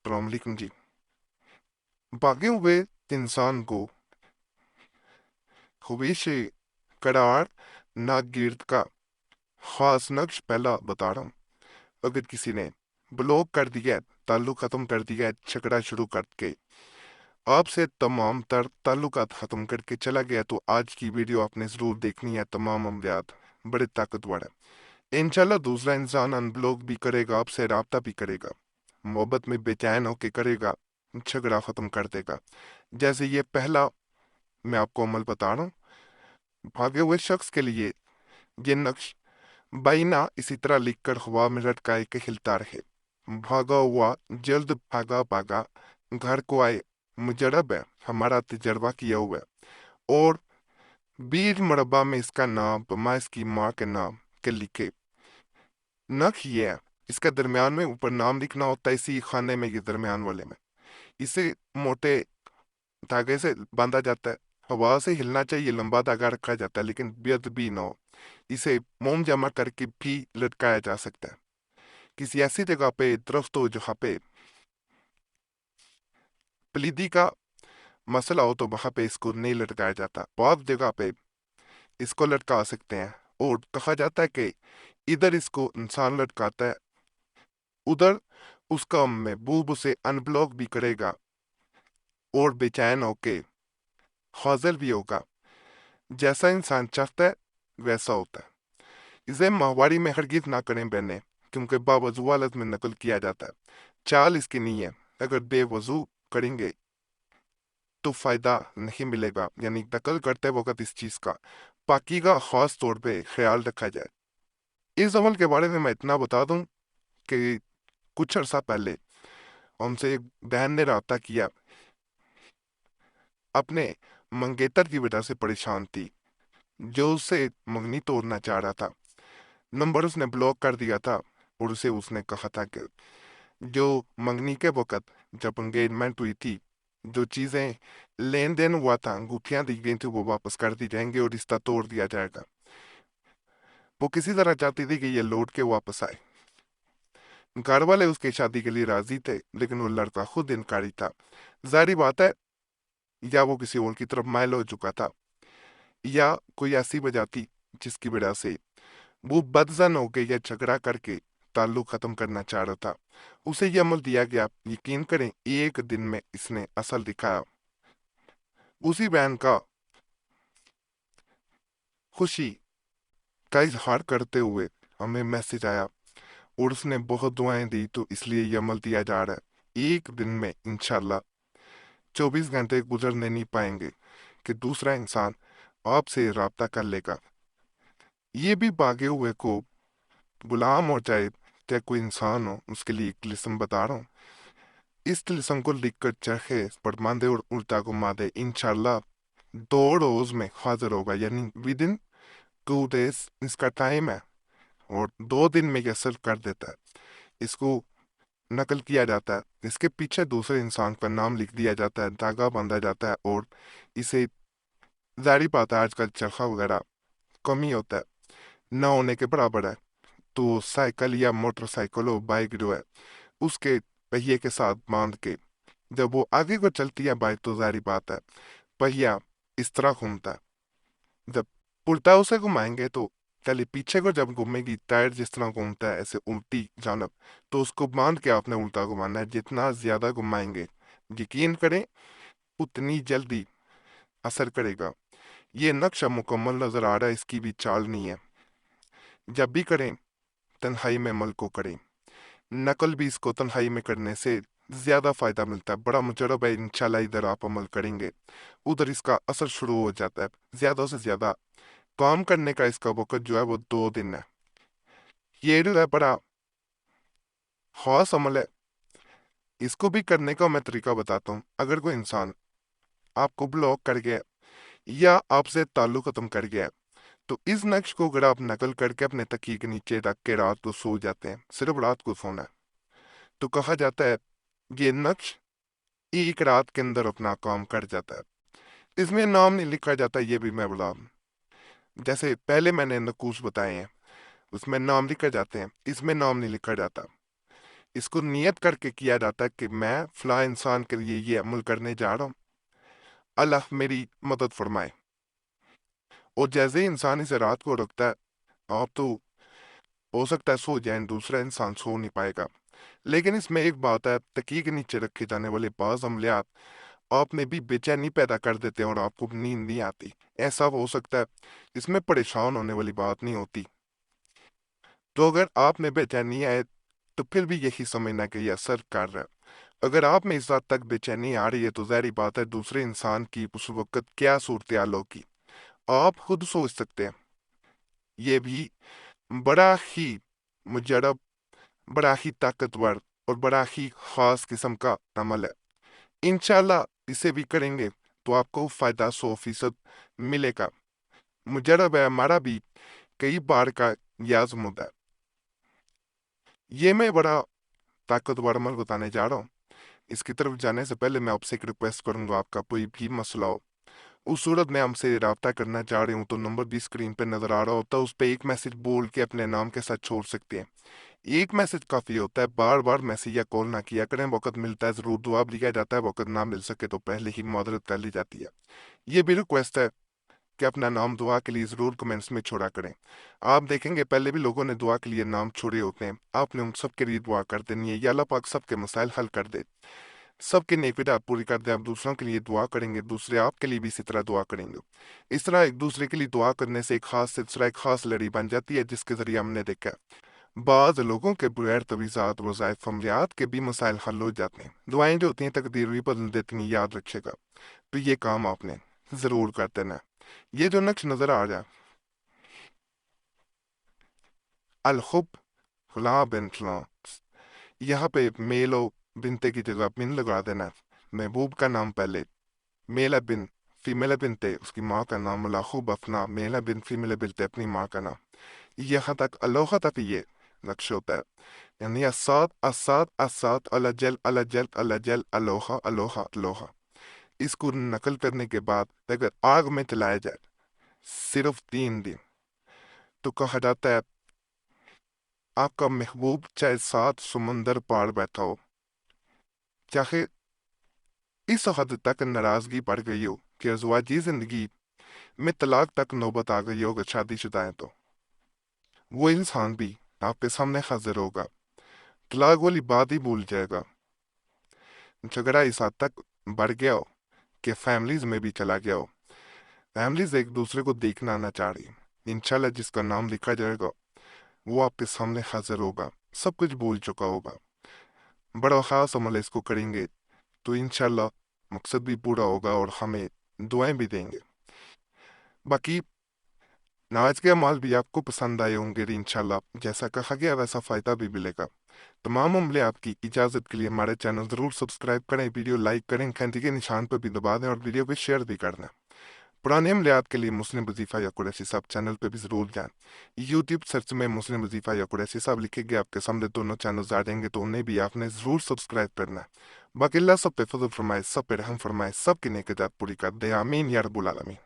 السلام علیکم جی۔ بھاگے ہوئے انسان کو خویش قرار ناگرد کا خاص نقش پہلا بتا رہا ہوں۔ اگر کسی نے بلاک کر دیا، تعلق ختم کر دیا، جھگڑا شروع کر کے آپ سے تمام تر تعلقات ختم کر کے چلا گیا، تو آج کی ویڈیو آپ نے ضرور دیکھنی ہے۔ تمام عملیات بڑے طاقتور ہے۔ انشاءاللہ دوسرا انسان ان بلاک بھی کرے گا، آپ سے رابطہ بھی کرے گا، محبت میں بے چین ہو کے کرے گا، جھگڑا ختم کر دے گا۔ جیسے یہ پہلا میں آپ کو عمل بتا رہا ہوں۔ بھاگے ہوئے شخص کے لیے یہ نقش بائنا اسی طرح لکھ کر ہوا میں لٹکائے کہ ہلتا رہے۔ بھاگا ہوا جلد بھاگا بھاگا گھر کو آئے، مجرب ہے، ہمارا تجربہ کیا ہوا ہے، اور بیچ مربع میں اس کا نام بما اس کی ماں کے نام کے لکھے۔ نقش یہ ہے، اس کا درمیان میں اوپر نام لکھنا ہوتا ہے، اسی خانے میں، یہ درمیان والے میں اسے موٹے دھاگے سے باندھا جاتا ہے۔ ہوا سے ہلنا چاہیے، لمبا دھاگا رکھا جاتا ہے، لیکن بید بھی نہ ہو۔ اسے موم جمع کر کے بھی لٹکایا جا سکتا ہے۔ کسی ایسی جگہ پہ درخت ہو جہاں پہ پلیدی کا مسئلہ ہو تو وہاں پہ اس کو نہیں لٹکایا جاتا۔ بعض جگہ پہ اس کو لٹکا سکتے ہیں، اور کہا جاتا ہے کہ ادھر اس کو انسان لٹکاتا ہے، ادھر اس کا محبوب اسے ان بلاک بھی کرے گا اور بے چین ہو کے حاضر بھی ہوگا۔ جیسا انسان چاہتا ہے ویسا ہوتا ہے۔ اسے ماہواری میں ہرگز نہ کریں بہنیں، کیونکہ باوضو حالت میں نقل کیا جاتا ہے۔ چال اس کی نہیں ہے، اگر بے وضو کریں گے تو فائدہ نہیں ملے گا، یعنی نقل کرتے وقت اس چیز کا پاکی کا خاص طور پہ خیال رکھا جائے۔ اس عمل کے بارے میں اتنا بتا دوں کہ کچھ عرصہ پہلے ہم سے ایک بہن نے رابطہ کیا، اپنے منگیتر کی وجہ سے پریشان تھی، جو اس سے منگنی توڑنا چاہ رہا تھا۔ نمبر اس نے بلاک کر دیا تھا، اور اسے اس نے کہا تھا کہ جو منگنی کے وقت جب انگیجمنٹ ہوئی تھی، جو چیزیں لین دین ہوا تھا، انگوٹھیاں دی گئی تھی، وہ واپس کر دی جائیں گے اور رشتہ توڑ دیا جائے گا۔ وہ کسی طرح چاہتی تھی کہ یہ لوٹ کے واپس آئے۔ گھر والے اس کی شادی کے لیے راضی تھے، لیکن وہ لڑکا خود انکاری تھا۔ ظاہری بات ہے، یا وہ کسی اور کی طرف مائل ہو چکا تھا، یا کوئی ایسی وجہ تھی جس کی وجہ سے وہ بدزن ہو کے یا جھگڑا کر کے تعلق ختم کرنا چاہ رہا تھا۔ اسے یہ عمل دیا گیا، یقین کریں ایک دن میں اس نے اصل دکھایا۔ اسی بہن کا خوشی کا اظہار کرتے ہوئے ہمیں میسج آیا، اور اس نے بہت دعائیں دی، تو اس لیے یہ عمل دیا جا رہا ہے۔ ایک دن میں انشاءاللہ 24 گھنٹے گزرنے نہیں پائیں گے کہ دوسرا انسان آپ سے رابطہ کر لے گا۔ یہ بھی بھاگے ہوئے کو غلام ہو جائے چاہے کوئی انسان ہو، اس کے لیے ایک لسم بتا رہا ہوں۔ اس لسم کو لکھ کر چرخے پر باندھے اور الٹا گھما دے، انشاءاللہ 2 روز میں حاضر ہوگا، یعنی ودن 2 days اس کا ٹائم ہے، اور 2 دن میں یہ سرو کر دیتا ہے۔ اس کو نقل کیا جاتا ہے، اس کے پیچھے دوسرے انسان کا نام لکھ دیا جاتا ہے، دھاگا باندھا جاتا ہے، اور اسے ظاہری بات ہے آج کل چرخہ وغیرہ کم ہی ہوتا ہے، نہ ہونے کے برابر ہے، تو سائیکل یا موٹر سائیکل ہو، بائک جو ہے، اس کے پہیے کے ساتھ باندھ کے جب وہ آگے کو چلتی ہے بائک، تو ظاہری بات ہے پہیا اس طرح گھومتا ہے۔ جب الٹا اسے گھمائیں گے تو پہلے پیچھے کو جب گھومے گی، ٹائر جس طرح گھومتا ہے ایسے الٹی جانب، تو اس کو باندھ کے آپ نے الٹا گھمانا ہے۔ جتنا زیادہ گھمائیں گے، یقین کریں اتنی جلدی اثر کرے گا۔ یہ نقشہ مکمل نظر آ رہا ہے، اس کی بھی چال نہیں ہے۔ جب بھی کریں تنہائی میں عمل کو کریں، نقل بھی اس کو تنہائی میں کرنے سے زیادہ فائدہ ملتا ہے۔ بڑا مجرب ہے، انشاءاللہ ادھر آپ عمل کریں گے، ادھر اس کا اثر شروع ہو جاتا ہے۔ زیادہ سے زیادہ کام کرنے کا اس کا وقت جو ہے وہ 2 دن ہے۔ یہ جو ہے بڑا خاص عمل ہے، اس کو بھی کرنے کا میں طریقہ بتاتا ہوں۔ اگر کوئی انسان آپ کو بلاک کر گیا یا آپ سے تعلق ختم کر گیا، تو اس نقش کو اگر آپ نقل کر کے اپنے تکیے کے نیچے رکھ کے رات کو سو جاتے ہیں، صرف رات کو سونا ہے، تو کہا جاتا ہے یہ نقش ایک رات کے اندر اپنا کام کر جاتا ہے۔ اس میں نام نہیں لکھا جاتا، یہ بھی میں بتا دوں۔ جیسے پہلے میں نے نقوش بتائے ہیں، اس میں نام لکھے جاتے ہیں، اس میں نام نہیں لکھا جاتا۔ اس کو نیت کر کے کیا جاتا ہے کہ میں فلاں انسان کے لیے یہ عمل کرنے جا رہا ہوں، اللہ میری مدد فرمائے۔ اور جیسے ہی انسان اسے رات کو رکھتا ہے، آپ تو ہو سکتا ہے سو جائیں، دوسرا انسان سو نہیں پائے گا، لیکن اس میں ایک بات ہے، تکیے کے نیچے رکھے جانے والے بعض عملیات آپ میں بھی بے چینی پیدا کر دیتے ہیں اور آپ کو نیند نہیں آتی۔ ایسا ہو سکتا ہے، اس میں پریشان ہونے والی بات نہیں ہوتی۔ تو اگر آپ میں بے چینی آئے تو پھر بھی یہی سمجھنا کہ یہ اثر کر رہا ہے۔ اگر آپ میں اس حد تک بے چینی آ رہی ہے تو ظاہری بات ہے دوسرے انسان کی اس وقت کیا صورتحال ہوگی، آپ خود سوچ سکتے ہیں۔ یہ بھی بڑا ہی مجرب، بڑا ہی طاقتور اور بڑا ہی خاص قسم کا عمل ہے۔ انشاءاللہ اسے بھی کریں گے تو آپ کو فائدہ 100% ملے گا۔ مجرب ہے ہمارا بھی کئی بار کا یہ آزمودہ ہے۔ یہ میں بڑا طاقتور عمل بتانے جا رہا ہوں۔ اس کی طرف جانے سے پہلے میں آپ سے ایک ریکویسٹ کروں گا، آپ کا کوئی بھی مسئلہ ہو، اس صورت میں ہم سے رابطہ کرنا چاہ رہے ہوں تو نمبر بھی اسکرین پہ نظر آ رہا ہوتا ہے، اس پہ ایک میسج بول کے اپنے نام کے ساتھ چھوڑ سکتے ہیں۔ ایک میسج کافی ہوتا ہے، بار بار میسج یا کال نہ کیا کریں، وقت ملتا ہے ضرور دعا لیا جاتا ہے، وقت نہ مل سکے تو پہلے ہی معذرت کر لی جاتی ہے۔ یہ بھی ریکویسٹ ہے کہ اپنا نام دعا کے لیے ضرور کمنٹس میں چھوڑا کریں۔ آپ دیکھیں گے پہلے بھی لوگوں نے دعا کے لیے نام چھوڑے ہوتے ہیں، آپ نے ان سب کے لیے دعا کر دینی ہے، یا اللہ پاک سب کے مسائل حل کر دے، سب کی نیک آپ پوری کر دیں۔ آپ دوسروں کے لیے دعا کریں گے، دوسرے آپ کے لیے بھی اسی طرح دعا کریں گے۔ اس طرح ایک دوسرے کے لیے دعا کرنے سے ایک خاص سلسلہ، ایک خاص لڑی بن جاتی ہے، جس کے ذریعے ہم نے دیکھا بعض لوگوں کے بغیر تویزات، وظائف، عملیات کے بھی مسائل حل ہو جاتے ہیں۔ دعائیں جو ہوتی ہیں تقدیر بھی بدل دیتی ہیں، یاد رکھیے گا۔ تو یہ کام آپ نے ضرور کر دینا ہے۔ یہ جو نقش نظر آ جائے، الحب فلاں بن فلاں، یہاں پہ میل و بنتے کی جگہ بن لگا دینا ہے۔ محبوب کا نام پہلے، میلا بن فیمیل بنتے اس کی ماں کا نام، الحب اپنا، میلا بن فیمیل بنتے اپنی ماں کا نام، یہاں تک الوحہ تک یہ نقش ہوتا ہے۔ یعنی اسات اسات اسات الجل الجل الجل الوحہ الوحہ الوحہ۔ اس کو نقل کرنے کے بعد اگر آگ میں چلایا جائے صرف 3 دن تو کہا جاتا ہے آپ کا محبوب چاہے 7 سمندر پار بیٹھا ہو، چاہے اس حد تک ناراضگی بڑھ گئی ہو کہ ازواجی زندگی میں طلاق تک نوبت آ گئی ہوگا، شادی شدہ ہے تو وہ انسان بھی آپ کے سامنے حاضر ہوگا، طلاق والی بات ہی بھول جائے گا۔ جھگڑا اس حد تک بڑھ گیا ہو کہ فیملیز میں بھی چلا گیا ہو، فیملیز ایک دوسرے کو دیکھنا نہ چاہ رہی، انشاءاللہ جس کا نام لکھا جائے گا وہ آپ کے سامنے حاضر ہوگا، سب کچھ بھول چکا ہوگا۔ بڑا خاص عمل اس کو کریں گے تو انشاءاللہ مقصد بھی پورا ہوگا اور ہمیں دعائیں بھی دیں گے۔ باقی آج کے اعمال بھی آپ کو پسند آئے ہوں گے، انشاءاللہ جیسا کہا گیا ویسا فائدہ بھی ملے گا۔ تمام عملے آپ کی اجازت کے لیے ہمارے چینل ضرور سبسکرائب کریں، ویڈیو لائک کریں، گھنٹی کے نشان پر بھی دبا دیں اور ویڈیو پہ شیئر بھی کر دیں۔ پرانے عملیات کے لیے مسلم وظیفہ یا قریشی صاحب چینل پہ بھی ضرور جائیں۔ یوٹیوب سرچ میں مسلم وظیفہ یا قریشی صاحب لکھے گے، آپ کے سامنے دونوں چینلز آ جائیں گے، تو انہیں بھی آپ نے ضرور سبسکرائب کرنا ہے۔ باقی اللہ سب پہ فضل فرمائے، سب پہ رحم فرمائے، سب کی نیک جات پوری کر دے، آمین یا رب العالمین۔